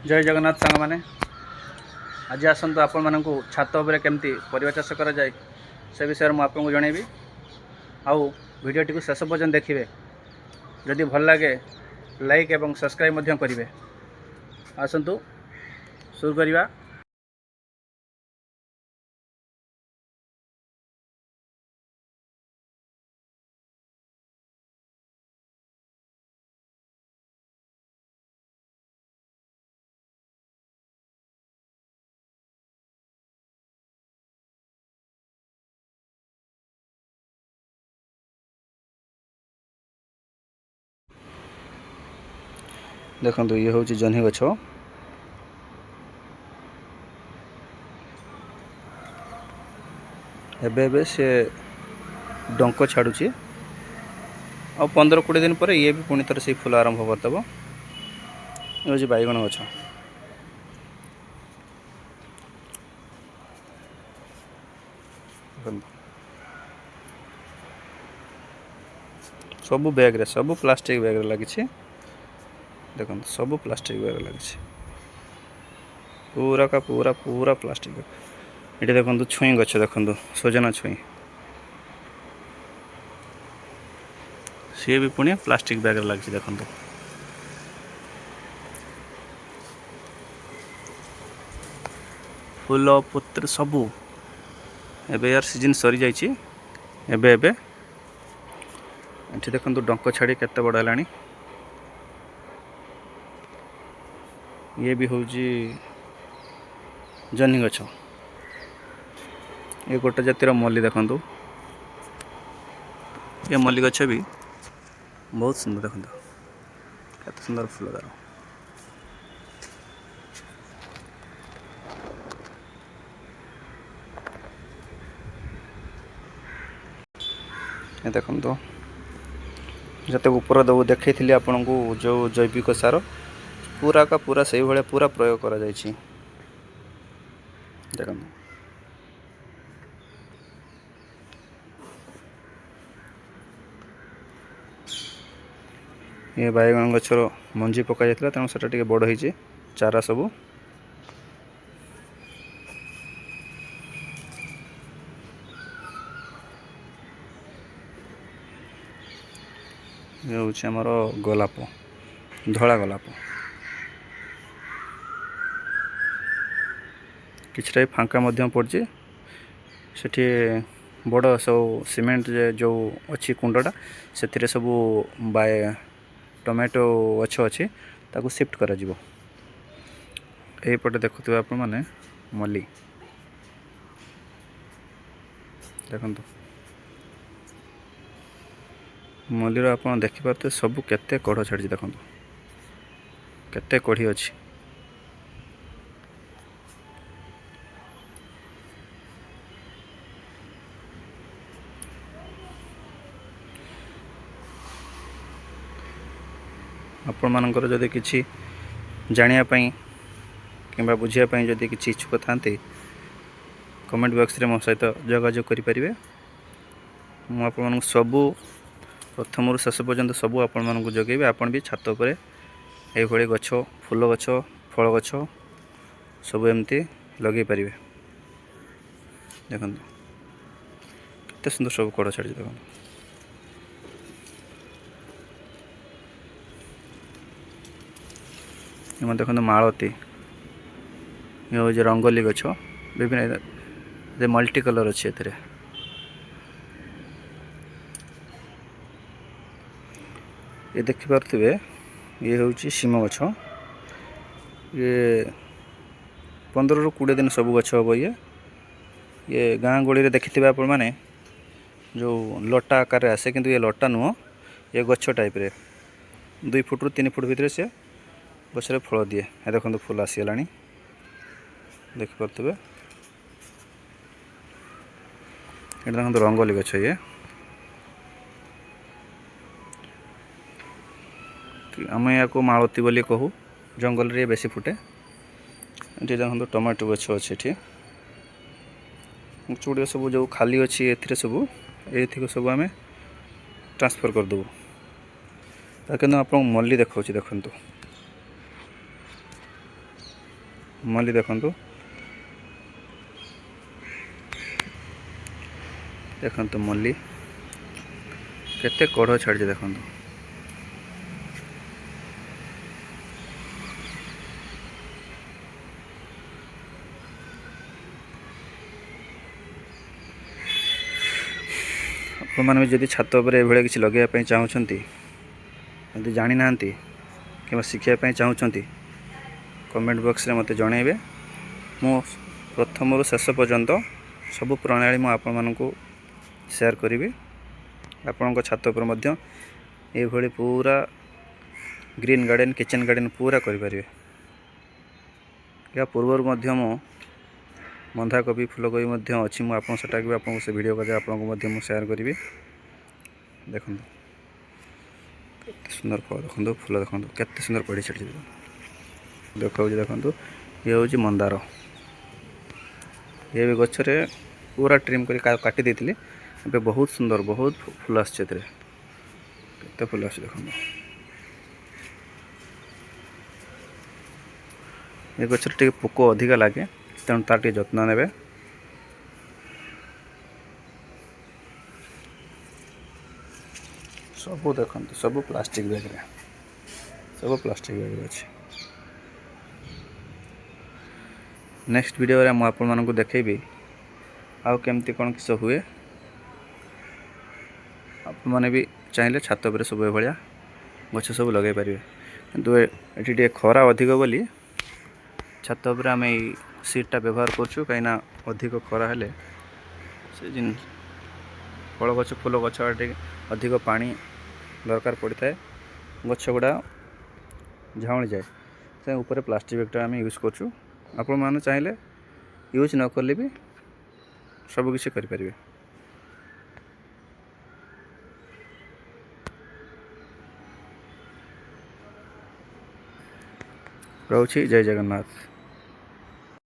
जय जगन्नाथ सांग मैंने आज आसतु आपण मानक छात उपर केमती परिवा चाष करा जाए से विषय में आपको जनइबी आउ वीडियो टी शेष पर्यंत देखिए जदि भल लगे लाइक एवं सब्सक्राइब करेंगे। आसतु शुरू करवा। देखो ये हूँ जह्नी गछ एबे से डंक छाड़ुची आ 15-20 दिन पर ये भी पुणी थर से फूल आरंभ करदेव। ये हूँ बैगण गछ सबू बैग रे सबू प्लास्टिक बैग रे लगी। देखो सबू प्लास्टिक बैग लगी पूरा का पूरा पूरा प्लास्टिक बैग। ये देखो छुई गछ देखो सजना छुई सी भी पुणी प्लास्टिक बैग लगी। देखो फूल पत्र सबू एबे यार सीजन सरी जाइए। एबे एबे देखो डंक छाड़ी केते बड़ है। ये भी हूँ जह्नी गछ ये गोटे जातिर मल्ली देखु ये मल्ली गछ भी बहुत सुंदर। देखो केते सुंदर फूल तार देखो जते ऊपर दब देखी आपन को जो जैविक सार पूरा का पूरा से भाया पूरा प्रयोग करा जायछि। देखो ये बैगन गछर मंजी पका जाता तेणु से टे बड़ हो चारा सबू। ये हूँ आमर गोलाप धला गोलाप किछटा फांका पड़ी सेठी बड़ सब सीमेंट जो अच्छी कुंडटा से सब टमाटो गछ अच्छी ताकू शिफ्ट करा जिवो। एई पटे देखुथिबे आपण माने मल्ली देखंतु मल्लीर आपण देखिपारते सबू केते कढ़ छाड़ी देखंतु केते कढ़ी अच्छी। आपण मानकर जदि किछि जानिया पई किंबा बुझिया पई जदि किछि इच्छुक थांते कमेंट बॉक्स रे मो सहित जोगाजोग करि परिबे। मु आपण मानक सबू प्रथम शेष पर्यंत सबू आपण मानक जोगेबे। आपण भी छात उपर ए भली गछ फूल गछ फल गछ सब एमती लगे पारिबे। देखो केते सुंदर सब कड़ छाड़ी देखो ये देखो मालती ये हूँ रंगोली गछ विभिन्न मल्टी कलर अच्छे एथिरे। ये देखिपारे ये हूँ सीम गछ ये 15-20 दिन सब गछ हम। ये गाँ गली देखिथे आपण मैंने जो लटा आकार आसे किंतु ये लटा नुह ये गछ टाइप रे 2 फुट 3 फुट भितर से गछरे फल दिए। ये देखो फूल आसीगला देखिपारे ये देखो रंगोली गछ ये आम या मालती बोली कहू जंगल रे बेसी फुटे। ये देखो टमाटो गछ अच्छे चूड़िया सब जो खाली अच्छी ए सब ये सब आम ट्रांसफर करदेबू। कि आप मल्ली देखा देखु मल्ली देखंतु देखंतु मल्ली केते कढ़ छाड़ी देखंतु। आपने भी जदि छात उपर ये किसी लगे चाहूँगी यदि जानी ना कि शिखापी चाहूँगी कमेंट बॉक्स रे मते जनइबे। मु प्रथम शेष पर्यंत सबु प्रणाली मु आपण मानकु शेयर करी। आपण छात उपर मध्य ये भली पूरा ग्रीन गार्डन किचन गार्डन पूरा करें। या पूर्वर मध्य मु बंधाकोबी फूलकोबी अच्छी मुझे भी आपको से वीडियो कर आपको शेयर करी। देखो सुंदर फल देखो फूल देखो केते सुंदर पड़ी छड़ी देखो देखो ये हूँ मंदार। ये भी गचरे पूरा ट्रिम कर काटी देती बहुत सुंदर बहुत फूल आते फूल आस देखो। ये गचर टे पोक अधिका लगे तेणु तार टे जत्न ने। सबू देखो सब प्लास्टिक बैग रे सब प्लास्टिक बैग रे अच्छे। नेक्स्ट वीडियो रे मु आपण मानकु देखेबी आउ केमती कौन किस हुए। आप मैंने भी चाहिए छात उपर सब भाया गछ सब लगे पारे किंतु ये खरा अधिक बोली छात उपर आम सीटटा व्यवहार करछु कहीं अधिक खरा हेले से जिन फल गछ फूल गछ अधिक पानी दरकार पड़ी थाए गछ गुड़ा झाऊली जाए से ऊपर प्लास्टिक बैगटा आम यूज करछु। आपण मैंने चाहिए यूज न कले भी सबकिछि करें। रहुछि जय जगन्नाथ।